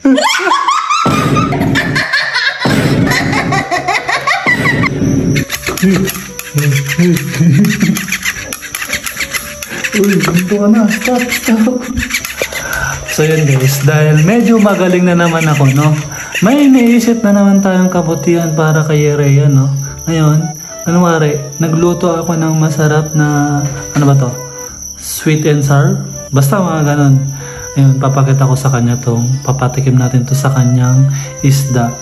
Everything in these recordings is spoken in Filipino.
Uy, ganito ka na. Stop. So yun guys, dahil medyo magaling na naman ako, no? May iniisip na naman tayong kabutihan para kay Rhea, no? Ngayon, kunwari, nagluto ako ng masarap na, ano ba to? Sweet and sour? Basta mga ganon. Ngayon, papakita ko sa kanya tong, papatikim natin to sa kanyang isda.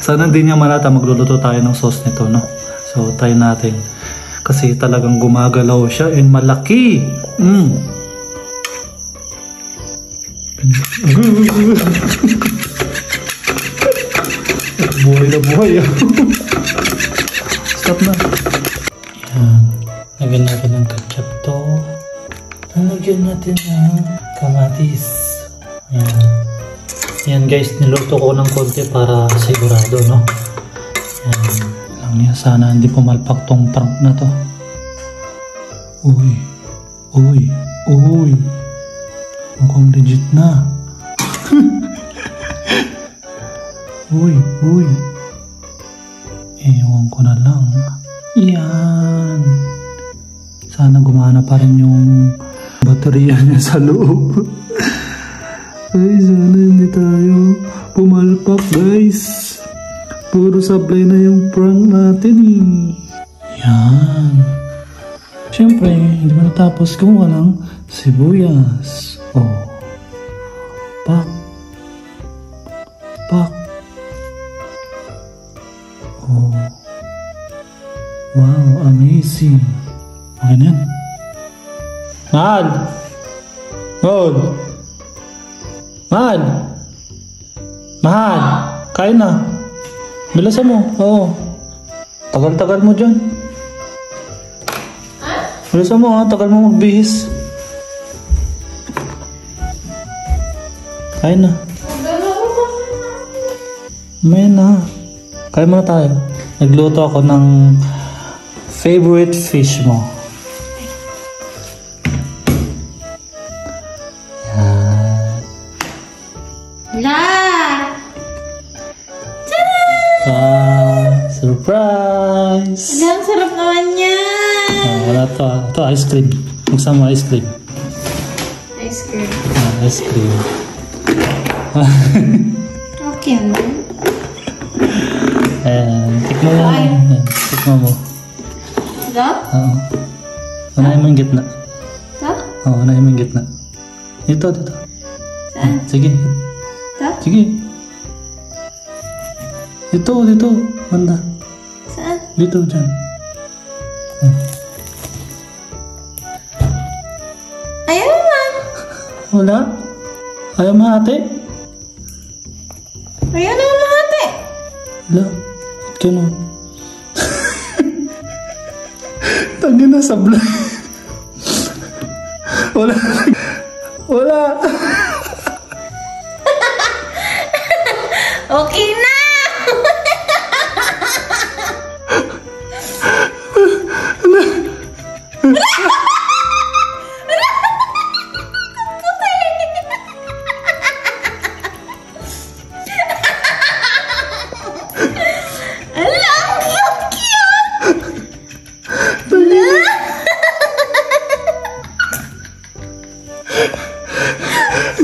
Sana hindi niya malata magluluto tayo ng sauce nito, no? So, try natin. Kasi talagang gumagalaw siya and malaki. Buhay na buhay. Stop na. Yan. Lagyan natin ng ketchup to. Lagyan natin ng kamatis. Yan. Yan guys, niluto ko ng konti para sigurado, no? Yan. Lang niya, sana hindi pumalpak tong prank na to. Uy. Mukhang legit na. Uy. Ewan ko na lang. Yan. Sana gumana pa rin yung baterya niya sa loob. Ay, sana hindi tayo pumalpak guys. Puro sablay na yung prank natin Yan. Siyempre, hindi mo natapos kung walang sibuyas. Pak. Wow, amazing. Okay na yan. Mahal! Kain na. Bilisan mo. Oo. Tagal-tagal mo dyan. Bilisan mo ha. Tagal mo magbihis. Kain na. May na. Kain muna tayo. Nagluto ako ng favorite fish mo. Yan. Surprise! Ang sarap naman yan! Wala to Ito ice cream. Buksan mo ice cream. Ice cream. Ice cream. Okay naman. Tikman mo. Tikman mo. Ito? Oo. Unahin mo yung gitna. Ito? Oo, unahin mo yung gitna. Dito. Saan? Sige. Ito? Sige. Dito. Banda. Saan? Dito, dyan. Ayaw naman. Wala? Ayaw mahati? Ayaw naman mahati. Wala. Ganun. Tangin na sablay. Wala. Okay na.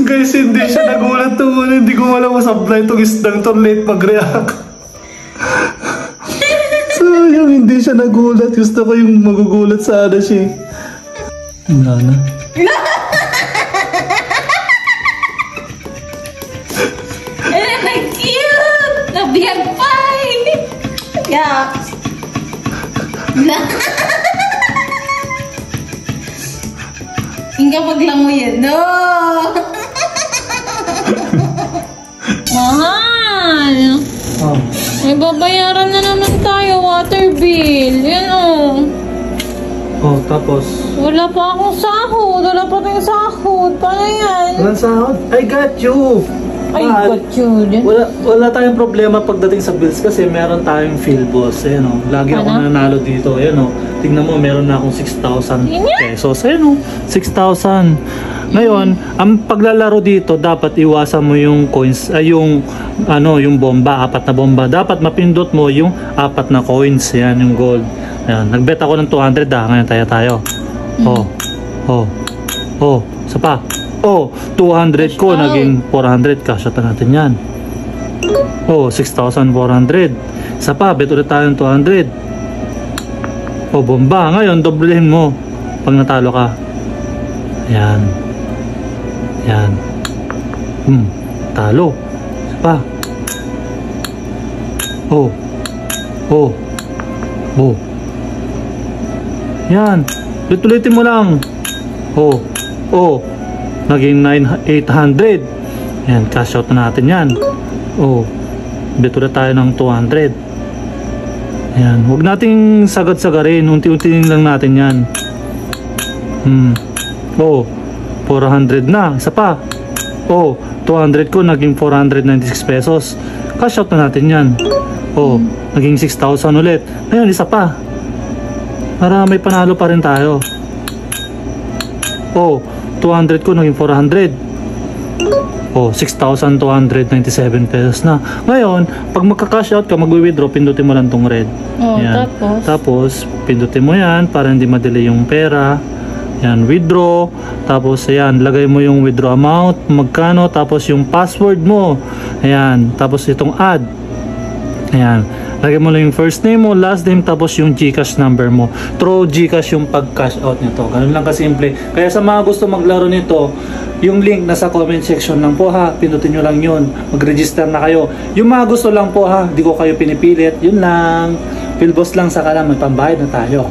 Guys, hindi siya nagulat tumun. Hindi ko alam masablay itong isdang to, late mag-react. So, yung hindi siya nagulat. Gusto ko yung magugulat sana siya. Wala na. Cute! Nabiyag pa Yeah. Hingga paglangoy no. Mahal. May babayaran na naman tayo, water bill. Yan tapos? Wala pa akong sahod. Wala pa tayong sahod. Paano yan? Walang sahod? I got you. Ay, Mahal. got you dyan. Wala tayong problema pagdating sa bills kasi meron tayong field boss. Ayan o. Lagi ako Ano? nanalo dito. Ayan o. Tingnan mo, meron na akong 6,000 pesos. Ayan o. 6,000. Ngayon, ang paglalaro dito, dapat iwasan mo yung coins, yung bomba, 4 na bomba. Dapat mapindot mo yung 4 na coins. Ayan, yung gold. Ayan. Nagbet ako ng 200 Ngayon tayo. Isa pa. 200 ko, naging 400. Cash out na natin yan. 6,400. Isa pa, bet ulit tayo ng 200. Bomba. Ngayon, doblehin mo pag natalo ka. Ayan. Talo. Isa pa. Yan. Ulit-ulitin mo lang. Naging 800. Yan, cash out na natin yan. Bet ulit tayo ng 200. Yan, huwag nating sagad-sagarin. Unti-unti lang natin yan. 400 na. Isa pa. 200 ko, naging 496 pesos. Cash out na natin yan. Naging 6,000 ulit. Ngayon, isa pa. Para may panalo pa rin tayo. 200 ko, naging 400. 6,297 pesos na. Ngayon, pag magka-cash out ka, mag-withdraw, pindutin mo lang tong red. Yan. Tapos, pindutin mo yan para hindi ma-delay yung pera. Yan, withdraw. Tapos, ayan, lagay mo yung withdraw amount, magkano, tapos yung password mo. Ayan, tapos itong add. Ayan, lagay mo lang yung first name mo, last name, tapos yung GCash number mo. Through GCash yung pag-cash out nito. Ganun lang kasimple. Kaya sa mga gusto maglaro nito, yung link nasa comment section lang po ha. Pindutin nyo lang yun. Mag-register na kayo. Yung mga gusto lang po ha, di ko kayo pinipilit. Yun lang. Philboss lang, saka lang may pambayad na tayo.